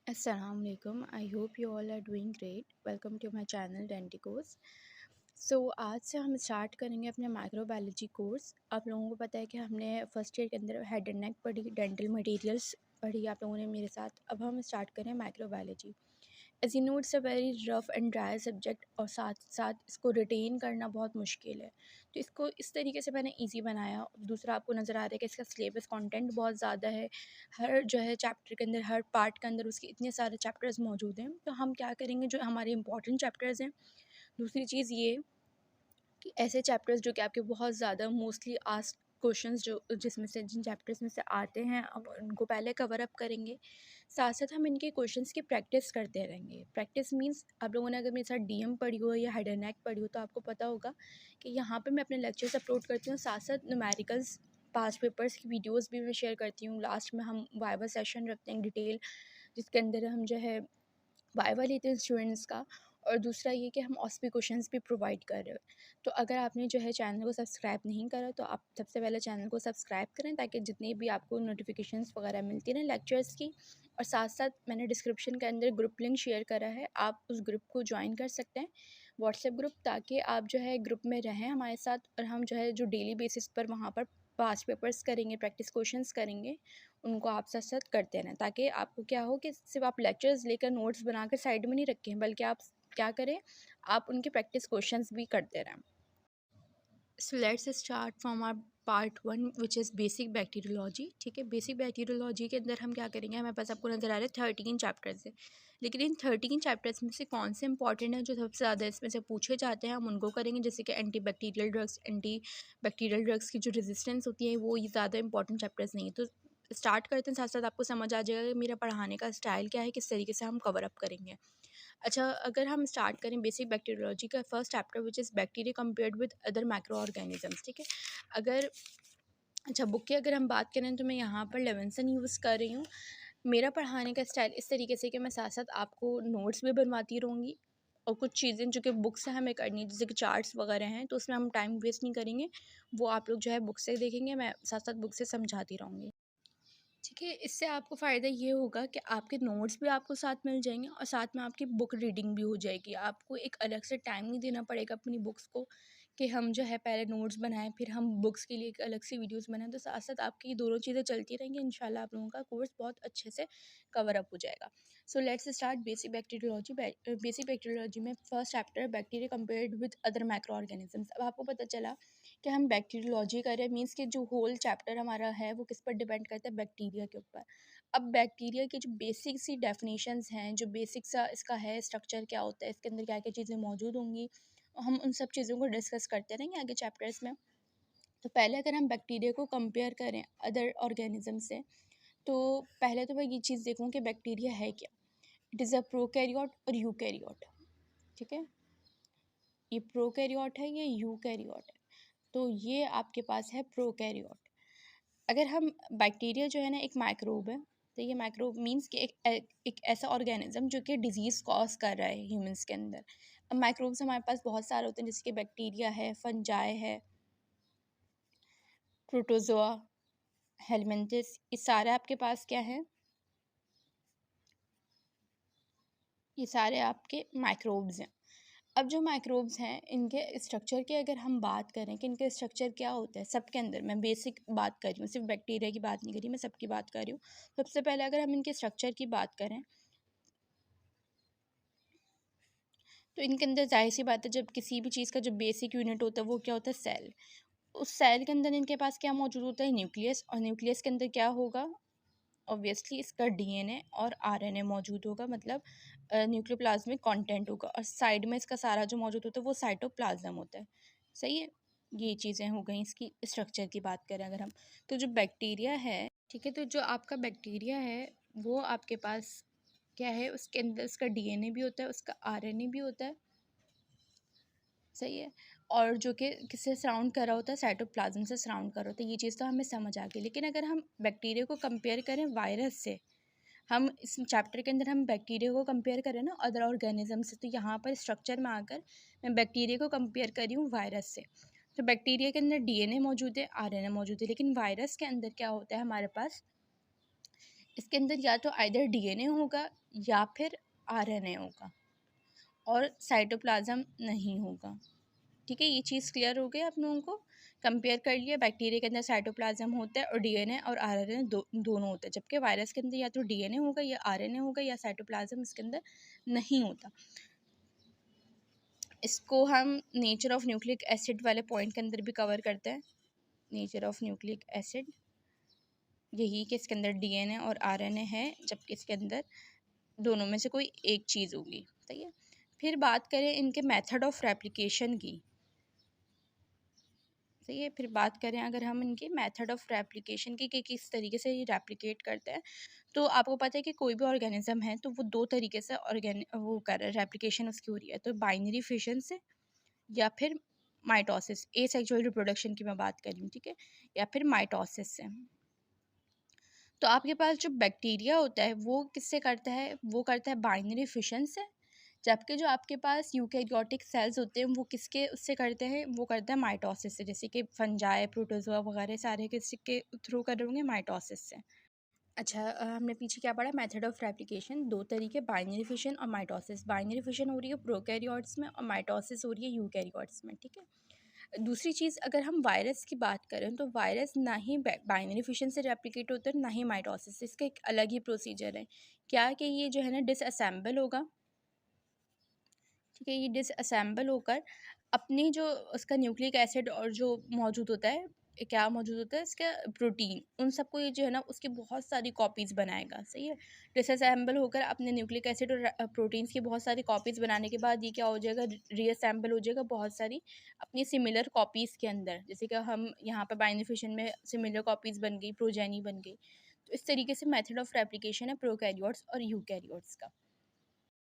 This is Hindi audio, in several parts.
Assalamu alaikum. I hope you all are doing great. Welcome to my channel Denticos. सो आज से हम स्टार्ट करेंगे अपने माइक्रोबायोलॉजी कोर्स। आप लोगों को पता है कि हमने फर्स्ट ईयर के अंदर हेड एंड नेक पढ़ी, डेंटल मटेरियल्स पढ़ी आप लोगों ने मेरे साथ। अब हम स्टार्ट करें microbiology. As you know it's a very rough and dry subject और साथ साथ इसको रिटेन करना बहुत मुश्किल है। तो इसको इस तरीके से मैंने ईजी बनाया। दूसरा, आपको नज़र आ रहा है कि इसका सिलेबस कंटेंट बहुत ज़्यादा है। हर जो है चैप्टर के अंदर, हर पार्ट के अंदर उसके इतने सारे चैप्टर्स मौजूद हैं। तो हम क्या करेंगे, जो हमारे इंपॉर्टेंट चैप्टर्स हैं। दूसरी चीज़ ये कि ऐसे चैप्टर्स जो कि आपके बहुत ज़्यादा मोस्टली आस्क्ड क्वेश्चंस जो जिसमें से जिन चैप्टर्स में से आते हैं, अब उनको पहले कवर अप करेंगे। साथ साथ हम इनके क्वेश्चंस की प्रैक्टिस करते रहेंगे। प्रैक्टिस मींस आप लोगों ने अगर मेरे साथ डीएम पढ़ी हो या हेड एंड नेक पढ़ी हो तो आपको पता होगा कि यहाँ पे मैं अपने लेक्चर्स अपलोड करती हूँ। साथ साथ न्यूमेरिकल्स, पास्ट पेपर्स की वीडियोस भी मैं शेयर करती हूँ। लास्ट में हम वाइवा सेशन रखते हैं डिटेल, जिसके अंदर हम जो है वाइवा लेते हैं स्टूडेंट्स का। और दूसरा ये कि हम ऑस्पी क्वेश्चंस भी प्रोवाइड कर रहे हो। तो अगर आपने जो है चैनल को सब्सक्राइब नहीं करा तो आप सबसे पहले चैनल को सब्सक्राइब करें, ताकि जितनी भी आपको नोटिफिकेशंस वगैरह मिलती रहें लेक्चर्स की। और साथ साथ मैंने डिस्क्रिप्शन के अंदर ग्रुप लिंक शेयर करा है, आप उस ग्रुप को ज्वाइन कर सकते हैं, व्हाट्सएप ग्रुप, ताकि आप जो है ग्रुप में रहें हमारे साथ। और हम जो है जो डेली बेसिस पर वहाँ पर पास्ट पेपर्स करेंगे, प्रैक्टिस क्वेश्चंस करेंगे, उनको आप साथ साथ करते रहें, ताकि आपको क्या हो कि सिर्फ आप लेक्चर्स लेकर नोट्स बना कर साइड में नहीं रखें, बल्कि आप क्या करें, आप उनके प्रैक्टिस क्वेश्चंस भी करते रहें। So let's start from our part 1 which is basic bacteriology. ठीक है, बेसिक बैक्टीरियोलॉजी के अंदर हम क्या करेंगे, हमारे पास आपको नज़र आ रहा है 13 चैप्टर्स है। लेकिन इन 13 चैप्टर्स में से कौन से इंपॉर्टेंट हैं, जो सबसे ज़्यादा इसमें से पूछे जाते हैं, हम उनको करेंगे। जैसे कि एंटी बैक्टीरियल ड्रग्स की जो रेजिस्टेंस होती है, वो ये ज़्यादा इंपॉर्टेंट चैप्टर्स नहीं है। तो स्टार्ट करते हैं, साथ साथ आपको समझ आ जाएगा कि मेरा पढ़ाने का स्टाइल क्या है, किस तरीके से हम कवर अप करेंगे। अच्छा, अगर हम स्टार्ट करें बेसिक बैक्टीरियोलॉजी का first chapter which is bacteria compared with other micro organisms. ठीक है, अगर अच्छा बुक की अगर हम बात करें तो मैं यहाँ पर लेवेंसन यूज़ कर रही हूँ। मेरा पढ़ाने का स्टाइल इस तरीके से कि मैं साथ साथ आपको नोट्स भी बनवाती रहूँगी, और कुछ चीज़ें जो कि बुक से हमें करनी है, जैसे कि चार्ट्स वगैरह हैं, तो उसमें हम टाइम वेस्ट नहीं करेंगे। वो आप लोग जो है बुक से देखेंगे, मैं साथ साथ बुक से समझाती रहूँगी। ठीक है, इससे आपको फ़ायदा ये होगा कि आपके नोट्स भी आपको साथ मिल जाएंगे, और साथ में आपकी बुक रीडिंग भी हो जाएगी। आपको एक अलग से टाइम नहीं देना पड़ेगा अपनी बुक्स को, कि हम जो है पहले नोट्स बनाएं फिर हम बुक्स के लिए एक अलग से वीडियोस बनाएं। तो साथ साथ आपकी ये दोनों चीज़ें चलती रहेंगी, इंशाल्लाह आप लोगों का कोर्स बहुत अच्छे से कवर अप हो जाएगा। So let's start basic bacteriology. Basic bacteriology में first chapter bacteria compared with other microorganisms. अब आपको पता चला कि हम बैक्टीरियोलॉजी कर रहे हैं, मीन्स कि जो होल चैप्टर हमारा है वो किस पर डिपेंड करता है, बैक्टीरिया के ऊपर। अब बैक्टीरिया की जो बेसिक सी डेफिनेशंस हैं, जो बेसिक सा इसका है स्ट्रक्चर क्या होता है, इसके अंदर क्या क्या चीज़ें मौजूद होंगी, हम उन सब चीज़ों को डिस्कस करते रहेंगे आगे चैप्टर्स में। तो पहले अगर हम बैक्टीरिया को कंपेयर करें अदर ऑर्गेनिज्म से, तो पहले तो मैं ये चीज़ देखूँ कि बैक्टीरिया है क्या। इट इज़ अ प्रोकैरियोट और यूकैरियोट। ठीक है, ये प्रोकैरियोट है, ये यूकैरियोट है। तो ये आपके पास है प्रोकैरियोट। अगर हम बैक्टीरिया जो है ना, एक माइक्रोब है। तो ये माइक्रोब मींस कि एक ऐसा ऑर्गेनिज्म जो कि डिजीज़ कॉज कर रहा है ह्यूमंस के अंदर। अब माइक्रोब्स हमारे पास बहुत सारे होते हैं, जैसे कि बैक्टीरिया है, फंजाई है, प्रोटोजोआ, हेलमिंथिस, ये सारे आपके पास क्या है, ये सारे आपके माइक्रोब्स हैं। अब जो माइक्रोब्स हैं, इनके स्ट्रक्चर की अगर हम बात करें कि इनके स्ट्रक्चर क्या होता है सबके अंदर, मैं बेसिक बात कर रही हूँ, सिर्फ बैक्टीरिया की बात नहीं करी, मैं सबकी बात कर रही हूँ। सबसे पहले अगर हम इनके स्ट्रक्चर की बात करें, तो इनके अंदर जाहिर सी बात है, जब किसी भी चीज़ का जो बेसिक यूनिट होता है वो क्या होता है, सेल। उस सेल के अंदर इनके पास क्या मौजूद होता है, न्यूक्लियस। और न्यूक्लियस के अंदर क्या होगा, ऑब्वियसली इसका डीएनए और आरएनए मौजूद होगा, मतलब न्यूक्लियोप्लाज्मिक कंटेंट होगा। और साइड में इसका सारा जो मौजूद होता है वो साइटोप्लाज्म होता है। सही है, ये चीज़ें हो गई इसकी स्ट्रक्चर की बात करें अगर हम। तो जो बैक्टीरिया है, ठीक है, तो जो आपका बैक्टीरिया है वो आपके पास क्या है, उसके अंदर उसका डीएनए भी होता है, उसका आरएनए भी होता है। सही है, और जो कि किससे सराउंड कर रहा होता है, साइटोप्लाज्म से सराउंड कर रहा होता है। ये चीज़ तो हमें समझ आ गई। लेकिन अगर हम बैक्टीरिया को कंपेयर करें वायरस से, हम इस चैप्टर के अंदर हम बैक्टीरिया को कंपेयर करें ना अदर ऑर्गेनिज्म से, तो यहाँ पर स्ट्रक्चर में आकर मैं बैक्टीरिया को कंपेयर कर रही हूँ वायरस से। तो बैक्टीरिया के अंदर डीएनए मौजूद है, आरएनए मौजूद है, लेकिन वायरस के अंदर क्या होता है हमारे पास, इसके अंदर या तो आइदर डीएनए होगा या फिर आरएनए होगा और साइटोप्लाज्म नहीं होगा। ठीक है, ये चीज़ क्लियर हो गई आप लोगों को। कंपेयर कर लिया, बैक्टीरिया के अंदर साइटोप्लाज्म होता है और डीएनए और आरएनए दोनों होते हैं, जबकि वायरस के अंदर या तो डीएनए होगा या आरएनए होगा या साइटोप्लाज्म इसके अंदर नहीं होता। इसको हम नेचर ऑफ न्यूक्लिक एसिड वाले पॉइंट के अंदर भी कवर करते हैं। नेचर ऑफ न्यूक्लिक एसिड यही कि इसके अंदर डीएनए और आरएनए है, जबकि इसके अंदर दोनों में से कोई एक चीज़ होगी। सही है। फिर बात करें इनके मेथड ऑफ रेप्लिकेशन की। सही है। फिर बात करें अगर हम इनके मेथड ऑफ रेप्लिकेशन की कि किस तरीके से ये रेप्लिकेट करते हैं, तो आपको पता है कि कोई भी ऑर्गेनिज्म है तो वो दो तरीके से वो कर रहा है, रेप्लिकेशन उसकी हो रही है। तो बाइनरी फिशन से या फिर माइटोसिस, एसेक्सुअल रिप्रोडक्शन की मैं बात कर रही हूँ, ठीक है, या फिर माइटोसिस से। तो आपके पास जो बैक्टीरिया होता है वो किससे करता है, वो करता है बाइनरी फिशन से, जबकि जो आपके पास यूकैरियोटिक सेल्स होते हैं वो किसके उससे करते हैं, वो करते हैं माइटोसिस से। जैसे कि फंजाई, प्रोटोजोआ वगैरह सारे किसके थ्रू कर रहे होंगे, माइटोसिस से। अच्छा, हमने पीछे क्या पढ़ा, मेथड ऑफ रेप्लिकेशन दो तरीके, बाइनरी फिशन और माइटोसिस। बाइनरी फिशन हो रही है प्रोकैरियोट्स में और माइटोसिस हो रही है यूकैरियोट्स में। ठीक है। दूसरी चीज़ अगर हम वायरस की बात करें तो वायरस ना ही बाइनरी फिशन से रेप्लिकेट होता है ना ही माइटोसिस से। इसका एक अलग ही प्रोसीजर है। क्या कि ये जो है ना डिसअसेंबल होगा। ठीक है, ये डिसअसेंबल होकर अपनी जो उसका न्यूक्लिक एसिड और जो मौजूद होता है, क्या मौजूद होता है इसका, प्रोटीन, उन सबको ये जो है ना उसकी बहुत सारी कॉपीज़ बनाएगा। सही है। डिसअसेंबल होकर अपने न्यूक्लिक एसिड और प्रोटीन्स की बहुत सारी कॉपीज़ बनाने के बाद ये क्या हो जाएगा, रीअसेंबल हो जाएगा बहुत सारी अपनी सिमिलर कॉपीज़ के अंदर। जैसे कि हम यहाँ पर बाइनरी फिशन में सिमिलर कॉपीज़ बन गई, प्रोजेनी बन गई। तो इस तरीके से मेथड ऑफ रेप्लिकेशन है प्रोकैरियोट्स और यूकैरियोट्स का।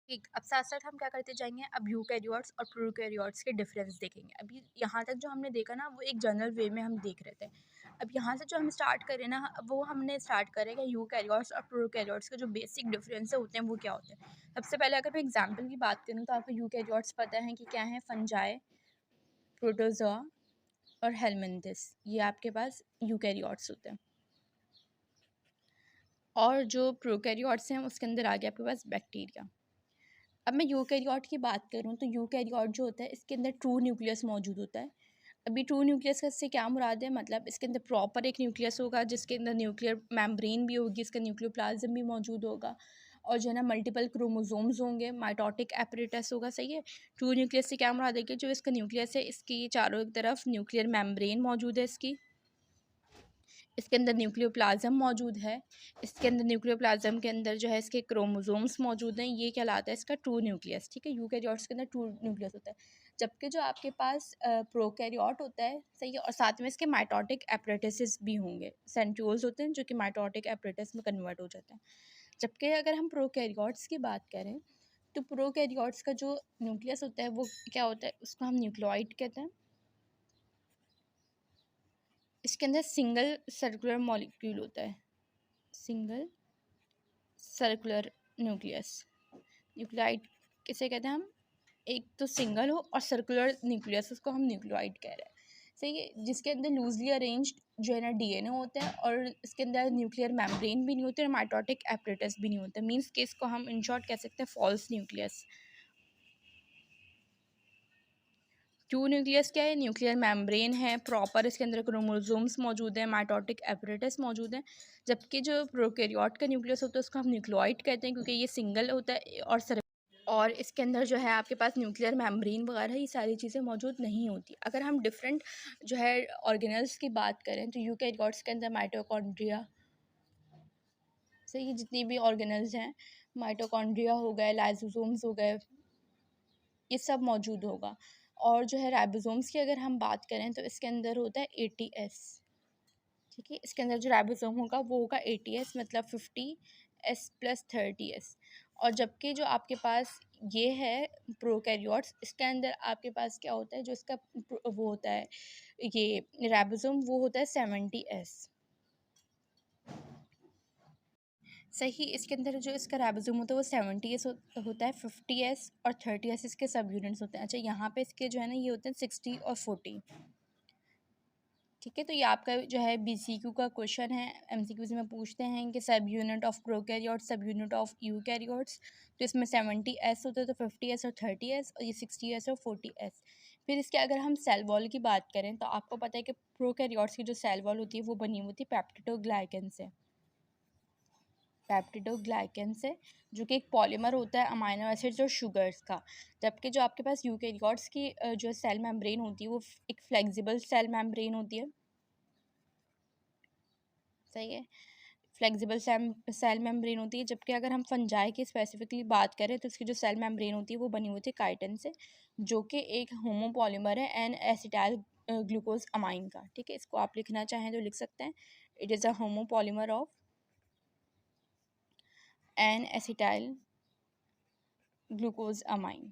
ठीक, अब साथ साथ हम क्या करते जाएंगे, अब यूकैरियोट्स और प्रोकैरियोट्स के डिफरेंस देखेंगे। अभी यहाँ तक जो हमने देखा ना वो एक जनरल वे में हम देख रहे थे। अब यहाँ से जो हम स्टार्ट करें ना, वो हमने स्टार्ट करें कि यूकैरियोट्स और प्रोकैरियोट्स के जो बेसिक डिफरेंस होते हैं वो क्या होते हैं। सबसे पहले अगर मैं एग्जाम्पल की बात करूँ तो आपको यूकैरियोट्स पता है कि क्या है, फंजाई, प्रोटोजोआ और हेलमिन्थिस, ये आपके पास यूकैरियोट्स होते हैं। और जो प्रोकैरियोट्स हैं उसके अंदर आ गया आपके पास बैक्टीरिया। अब मैं यूकैरियोट की बात करूँ तो यूकैरियोट जो होता है इसके अंदर ट्रू न्यूक्लियस मौजूद होता है। अभी ट्रू न्यूक्लियस का इससे क्या मुराद है, मतलब इसके अंदर प्रॉपर एक न्यूक्लियस होगा जिसके अंदर न्यूक्लियर मेम्ब्रेन भी होगी, इसका न्यूक्लियोप्लाज्म भी मौजूद होगा और जो है ना मल्टीपल क्रोमोसोम्स होंगे, माइटोटिक एपरेटस होगा। सही है। ट्रू न्यूक्लियस से क्या मुराद है कि जो इसका न्यूक्लियस है इसकी चारों तरफ न्यूक्लियर मेम्ब्रेन मौजूद है, इसके अंदर न्यूक्लियोप्लाज्म मौजूद है, इसके अंदर न्यूक्लियोप्लाज्म के अंदर जो है इसके क्रोमोसोम्स मौजूद हैं, ये कहलाता है इसका ट्रू न्यूक्लियस। ठीक है, यूकैरियोट्स के अंदर ट्रू न्यूक्लियस होता है, जबकि जो आपके पास प्रोकैरियोट होता है, सही है, और साथ में इसके माइटोटिक एपरेटसेस भी होंगे, सेंट्रियोल्स होते हैं जो कि माइटोटिक एपरेटस में कन्वर्ट हो जाते हैं। जबकि अगर हम प्रोकैरियोट्स की बात करें तो प्रोकैरियोट्स का जो न्यूक्लियस होता है वो क्या होता है, उसको हम न्यूक्लियोइड कहते हैं। इसके अंदर सिंगल सर्कुलर मॉलिक्यूल होता है, सिंगल सर्कुलर न्यूक्लियस। न्यूक्लियोइड किसे कहते हैं हम, एक तो सिंगल हो और सर्कुलर न्यूक्लियस, उसको हम न्यूक्लियोइड कह रहे हैं। सही है। जिसके अंदर लूजली अरेंज्ड जो है ना डीएनए होता है और इसके अंदर न्यूक्लियर मेम्ब्रेन भी नहीं होते और माइटोटिक एपरेटस भी नहीं होता। मीन्स कि इसको हम इन शॉर्ट कह सकते हैं फॉल्स न्यूक्लियस। ट्रू न्यूक्लियस क्या है, न्यूक्लियर मेम्ब्रेन है प्रॉपर, इसके अंदर क्रोमोसोम्स मौजूद है, माइटोटिक एपरेटस मौजूद है। जबकि जो प्रोकैरियोट का न्यूक्लियस होता है उसको हम न्यूक्लियोइड कहते हैं क्योंकि ये सिंगल होता है और इसके अंदर जो है आपके पास न्यूक्लियर मेम्ब्रेन वगैरह ये सारी चीज़ें मौजूद नहीं होती। अगर हम डिफरेंट जो है ऑर्गेनल्स की बात करें तो यूकैरियोट्स के अंदर माइटोकॉन्ड्रिया से ये जितनी भी ऑर्गेनल्स हैं, माइटोकॉन्ड्रिया हो गए, लाइसोसोम्स हो गए, ये सब मौजूद होगा। और जो है राइबोसोम्स की अगर हम बात करें तो इसके अंदर होता है एटीएस। ठीक है, इसके अंदर जो राइबोसोम होगा वो होगा एटीएस, मतलब 50S+30S। और जबकि जो आपके पास ये है प्रोकैरियोट्स, इसके अंदर आपके पास क्या होता है, जो इसका वो होता है ये राइबोसोम, वो होता है 70S। सही। इसके अंदर जो इसका राइबोसोम होता है वो 70S होता है, 50S और 30S इसके सब यूनिट्स होते हैं। अच्छा, यहाँ पे इसके जो है ना ये होते हैं 60 और 40। ठीक है, तो ये आपका जो है बीसीक्यू का क्वेश्चन है। एमसीक्यूज में पूछते हैं कि सब यूनिट ऑफ प्रोकैरियोट्स, सब यूनिट ऑफ यूकैरियोट्स। तो इसमें 70s होता है, तो 50s और 30s, और ये 60s और 40s। फिर इसके अगर हम सेल वॉल की बात करें तो आपको पता है कि प्रोकैरियोट्स की जो सेल वॉल होती है वो बनी हुई होती है पेप्टिडोग्लाइकन से। पेप्टिडोग्लाइकन से, जो कि एक पॉलीमर होता है अमाइनो एसिड्स और शुगर्स का। जबकि जो आपके पास यूकैरियोट्स की जो सेल मेम्ब्रेन होती है वो एक फ्लेक्सिबल सेल मेम्ब्रेन होती है। सही है, फ्लेक्सिबल सेल मेम्ब्रेन होती है। जबकि अगर हम फंजाई की स्पेसिफिकली बात करें तो इसकी जो सेल मेम्ब्रेन होती है वो बनी होती है काइटिन से, जो कि एक होमोपॉलीमर है एन एसिटाइल ग्लूकोज अमाइन का। ठीक है, इसको आप लिखना चाहें तो लिख सकते हैं। It is a homopolymer of N acetyl glucose amine.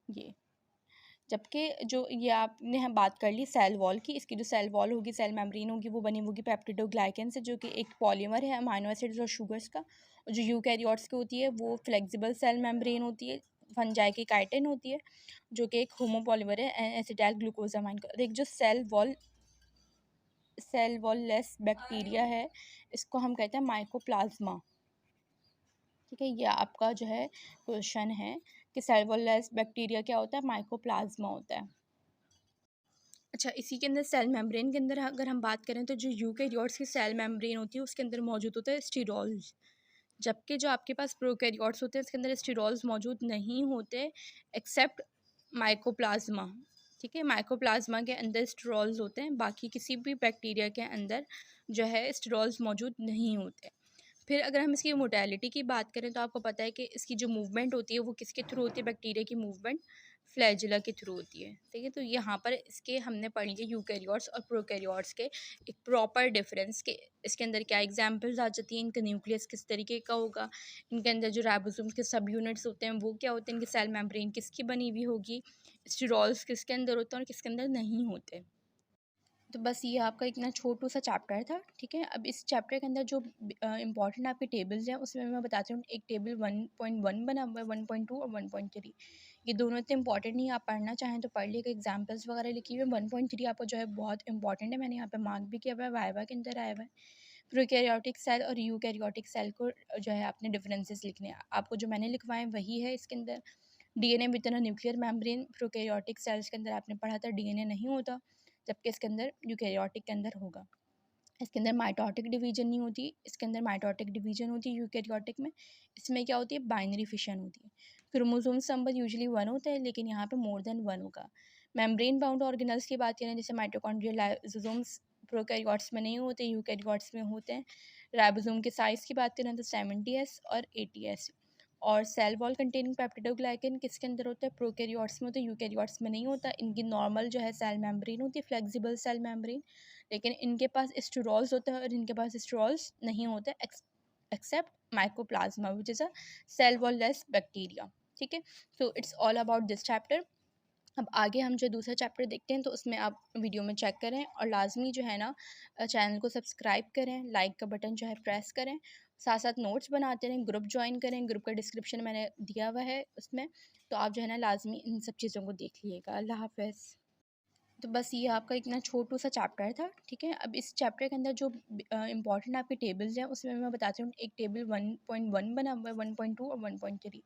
ये, जबकि जो ये आपने हम बात कर ली सेल वॉल की, इसकी जो सेल वॉल होगी, सेल मेम्ब्रेन होगी, वो बनी होगी पेप्टिडोग्लाइकन से, जो कि एक पॉलीमर है अमाइनो एसिड्स और शुगर्स का। और जो यूकैरियोट्स की होती है वो फ्लेक्सिबल सेल मेम्ब्रेन होती है, फंजाई की काइटिन होती है, जो कि एक होमोपॉलीमर है एसिटाइल ग्लूकोजामाइन का। और एक जो सेल वॉल लेस बैक्टीरिया है, इसको हम कहते हैं माइकोप्लाज्मा। ठीक है, ये आपका जो है क्वेश्चन है कि सेल वॉल लेस बैक्टीरिया क्या होता है, माइकोप्लाज्मा होता है। अच्छा, इसी के अंदर सेल मेम्ब्रेन के अंदर अगर हम बात करें तो जो यूकैरियोट्स की सेल मेम्ब्रेन होती है उसके अंदर मौजूद होता है स्टीरॉल्स। जबकि जो आपके पास प्रोकैरियोट्स होते हैं उसके अंदर स्टीरॉल्स मौजूद नहीं होते, एक्सेप्ट माइकोप्लाज्मा। ठीक है, माइकोप्लाज्मा के अंदर स्टीरॉल्स होते हैं, बाकी किसी भी बैक्टीरिया के अंदर जो है स्टीरॉल्स मौजूद नहीं होते। फिर अगर हम इसकी मोटेलिटी की बात करें तो आपको पता है कि इसकी जो मूवमेंट होती है वो किसके थ्रू होती है, बैक्टीरिया की मूवमेंट फ्लैजिला के थ्रू होती है। ठीक है, तो यहाँ पर इसके हमने पढ़ लिए यूकैरियोट्स और प्रोकैरियोट्स के एक प्रॉपर डिफरेंस के इसके अंदर क्या एग्जांपल्स आ जाती हैं, इनका न्यूक्लियस किस तरीके का होगा, इनके अंदर जो राइबोसोम्स के सब यूनिट्स होते हैं वो क्या होते हैं, इनकी सेल मेम्ब्रेन किसकी बनी हुई होगी, स्टीरॉल्स किसके अंदर होते हैं और किसके अंदर नहीं होते। तो बस ये आपका इतना छोटू सा चैप्टर था। ठीक है, अब इस चैप्टर के अंदर जो इंपॉर्टेंट आपके टेबल्स हैं उसमें मैं बताती हूँ। एक टेबल 1.1 बना हुआ है, 1.2 और 1.3। ये दोनों इतने इंपॉर्टेंट नहीं, आप पढ़ना चाहें तो पढ़ लीजिए, एग्जाम्पल्स वगैरह लिखी हुई है। 1.3 आपको जो है बहुत इंपॉर्टेंट है, मैंने यहाँ पे मार्क भी किया हुआ है, वाइवा के अंदर आया हुआ है। प्रोकैरियोटिक सेल और यूकैरियोटिक सेल को जो है आपने डिफरेंसेस लिखने हैं। आपको जो मैंने लिखवाए वही है इसके अंदर। DNA with in nuclear membrane, prokaryotic cells के अंदर आपने पढ़ा था डीएनए नहीं होता, जबकि इसके अंदर यूकैरियोटिक के अंदर होगा। इसके अंदर माइटोटिक डिवीजन नहीं होती, इसके अंदर माइटोटिक डिवीजन होती है यूकैरियोटिक में। इसमें क्या होती है, बाइनरी फिशन होती है। क्रोमोसोम्स नंबर यूजुअली 1 होता है, लेकिन यहाँ पे मोर देन 1 होगा। मेम्ब्रेन बाउंड ऑर्गेनल्स की बात करें जैसे माइटोकॉन्ड्रियल लाइसोसोम्स प्रोकैरियोट्स में नहीं होते, यूकैरियोट्स में होते हैं। राइबोसोम के साइज़ की बात करें तो 70s और 80s। और सेल वॉल कंटेनिंग पेप्टिडोग्लाइकन किसके अंदर होता है, प्रोकैरियोट्स में होता है, यूकैरियोट्स में नहीं होता। इनकी नॉर्मल जो है सेल मेम्ब्रेन होती है, फ्लेक्सिबल सेल मेम्ब्रेन, लेकिन इनके पास स्टेरॉल्स होता है और इनके पास स्टेरॉल्स नहीं होते, except mycoplasma which is a cell wall less bacteria. ठीक है, तो it's all about this chapter. अब आगे हम जो दूसरा चैप्टर देखते हैं तो उसमें आप वीडियो में चेक करें और लाजमी जो है ना चैनल को सब्सक्राइब करें, लाइक का बटन जो है प्रेस करें, साथ साथ नोट्स बनाते रहें, ग्रुप ज्वाइन करें। ग्रुप का डिस्क्रिप्शन मैंने दिया हुआ है उसमें, तो आप जो है ना लाजमी इन सब चीज़ों को देख लीजिएगा। अल्लाह हाफ़िज़। तो बस ये आपका इतना छोटू सा चैप्टर था। ठीक है, अब इस चैप्टर के अंदर जो इंपॉर्टेंट आपके टेबल्स हैं उसमें मैं बताती हूँ। एक टेबल 1.1 बना हुआ है, 1.2 और 1.3।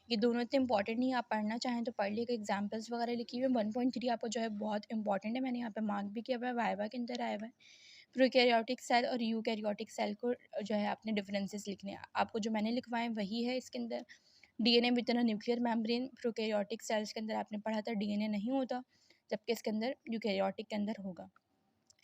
ये दोनों इतने इंपॉर्टेंट नहीं, आप पढ़ना चाहें तो पढ़ लीजिए, एग्जाम्पल्स वगैरह लिखी हुई है। 1.3 आपको जो है बहुत इंपॉर्टेंट है, मैंने यहाँ पे मार्क भी किया हुआ है, वाइवा के अंदर आया हुआ है। प्रोकैरियोटिक सेल और यूकैरियोटिक सेल को जो है आपने डिफरेंसेस लिखने हैं। आपको जो मैंने लिखवाए वही है इसके अंदर। DNA with in nuclear membrane, prokaryotic cells के अंदर आपने पढ़ा था डीएनए नहीं होता, जबकि इसके अंदर यूकैरियोटिक के अंदर होगा।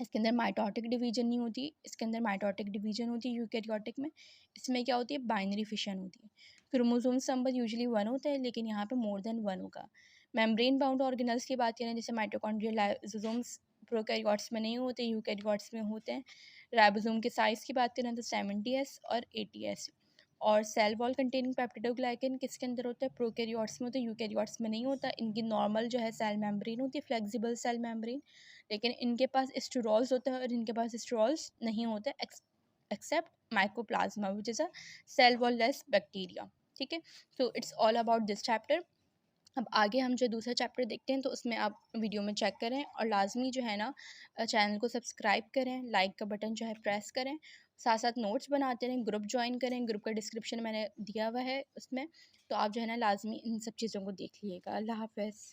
इसके अंदर माइटोटिक डिवीजन नहीं होती, इसके अंदर माइटोटिक डिवीजन होती है यूकैरियोटिक में। इसमें क्या होती है, बाइनरी फिशन होती है। क्रोमोसोम्स नंबर यूजुअली 1 होता है, लेकिन यहाँ पे मोर देन 1 होगा। मेम्ब्रेन बाउंड ऑर्गेनल्स की बात करें जैसे माइटोकॉन्ड्रियल लाइसोसोम्स प्रोकैरियोट्स में नहीं होते, यूकैरियोट्स में होते हैं। राइबोसोम के साइज़ की बात करें तो 70s और 80s। और सेल वॉल कंटेनिंग पेप्टिडोग्लाइकन किसके अंदर होता है, प्रोकैरियोट्स में होता है, यूकैरियोट्स में नहीं होता। इनकी नॉर्मल जो है सेल मेम्ब्रेन होती है, फ्लेक्सिबल सेल मेम्ब्रेन, लेकिन इनके पास स्टेरॉल्स होता है और इनके पास स्टेरॉल्स नहीं होते, except mycoplasma which is a cell wall less bacteria. ठीक है, so it's all about this chapter. अब आगे हम जो दूसरा चैप्टर देखते हैं तो उसमें आप वीडियो में चेक करें और लाज़मी जो है ना चैनल को सब्सक्राइब करें, लाइक का बटन जो है प्रेस करें, साथ-साथ नोट्स बनाते रहें, ग्रुप जॉइन करें, ग्रुप का डिस्क्रिप्शन मैंने दिया हुआ है उसमें, तो आप जो है ना लाज़मी इन सब चीज़ों को देख लीजिएगा। अल्लाह हाफ़िज़।